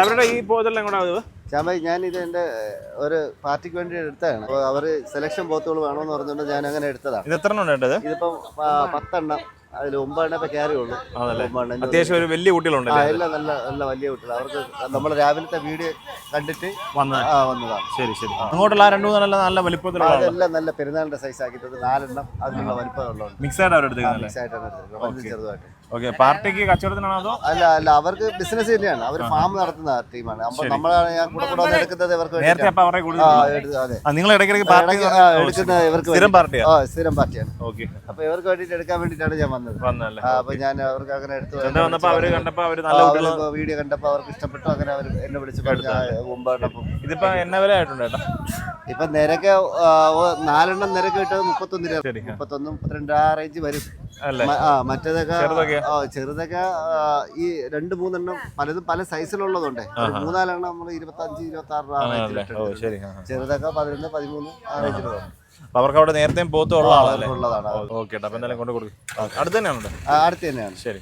അവരുടെ ഈ പോതെല്ലാം കൂടെ ചാമ്പായി ഞാൻ ഇത് എൻ്റെ ഒരു പാർട്ടിക്ക് വേണ്ടി എടുത്തതാണ്. അപ്പോൾ അവർ സെലക്ഷൻ പോത്തുകൾ വേണമെന്ന് പറഞ്ഞുകൊണ്ട് ഞാൻ അങ്ങനെ എടുത്തതാണ്. ഇത് എത്ര എണ്ണം ഉണ്ട്? ഇതിപ്പം 10 എണ്ണം, അതിൽ 9 എണ്ണം ഇപ്പൊ ക്യാരി ഉള്ളൂ. അത്യാവശ്യം ഒരു വലിയ കുട്ടികളുണ്ട്. എല്ലാം നല്ല നല്ല വലിയ കുട്ടികൾ. അവർക്ക് നമ്മൾ രാവിലത്തെ വീഡിയോ കണ്ടിട്ട് വന്നതാണ്. ശരി ശരി. അങ്ങോട്ടുള്ള 2-3 നല്ല വലിപ്പത്തിലുള്ള അതെല്ലാം നല്ല പെരുന്നാളിന്റെ സൈസ് ആക്കിയിട്ടത് 4 എണ്ണം അതിനുള്ള വലിപ്പമുള്ളതാണ്. മിക്സ് ആയിട്ട് അവരെടുത്ത് മിക്സ് ആയിട്ടാണ് എടുത്തത്, വലുതും ചെറുതായിട്ട്. ഓക്കെ, പാർട്ടിക്ക് കച്ചവടത്തിനാണോ അതോ? അല്ല അവർക്ക് ബിസിനസ് തന്നെയാണ്. അവർ ഫാം നടത്തുന്ന ടീമാണ്. അപ്പൊ നമ്മളാണ് ഞാൻ കൂടെ എടുക്കുന്നത് ഇവർക്ക്. നേരത്തെ നിങ്ങൾ ഇടയ്ക്കിടയ്ക്ക് എടുക്കുന്നത് ഇവർക്ക് സ്ഥിരം പാർട്ടിയാണ്. ഓക്കെ, അപ്പൊ ഇവർക്ക് വേണ്ടിട്ട് എടുക്കാൻ വേണ്ടിട്ടാണ് ഞാൻ വന്നത്. അപ്പൊ ഞാൻ അവർക്ക് അങ്ങനെ എടുത്തു. വീഡിയോ കണ്ടപ്പോ അവർക്ക് ഇഷ്ടപ്പെട്ടു. അങ്ങനെ അവർ എന്നെ വിളിച്ചു മുമ്പ്. ഇതിപ്പോ എന്നെ വില ആയിട്ടുണ്ട് ചേട്ടാ? ഇപ്പൊ നിരക്ക് 4 എണ്ണം നിരക്ക് കിട്ടത് 31 രൂപ, 31, 32 ആ റേഞ്ച് വരും. മറ്റേതൊക്കെ ചെറുതൊക്കെ ഈ 2-3 എണ്ണം പലതും പല സൈസിലുള്ളതുണ്ട്. 3-4 എണ്ണം നമ്മൾ 25-26 രൂപ റേഞ്ചിൽ. ചെറുതൊക്കെ 11, 13 ആ റേഞ്ചിൽ വരും. അവർക്ക് അവിടെ നേരത്തെയും പോത്തുള്ളതാണ്. ഉള്ളതാണ്. ഓക്കെ, അപ്പൊ എന്തായാലും കൊണ്ട് കൊടുക്കും. അടുത്ത് തന്നെയാണ്? അടുത്ത് തന്നെയാണ്. ശരി.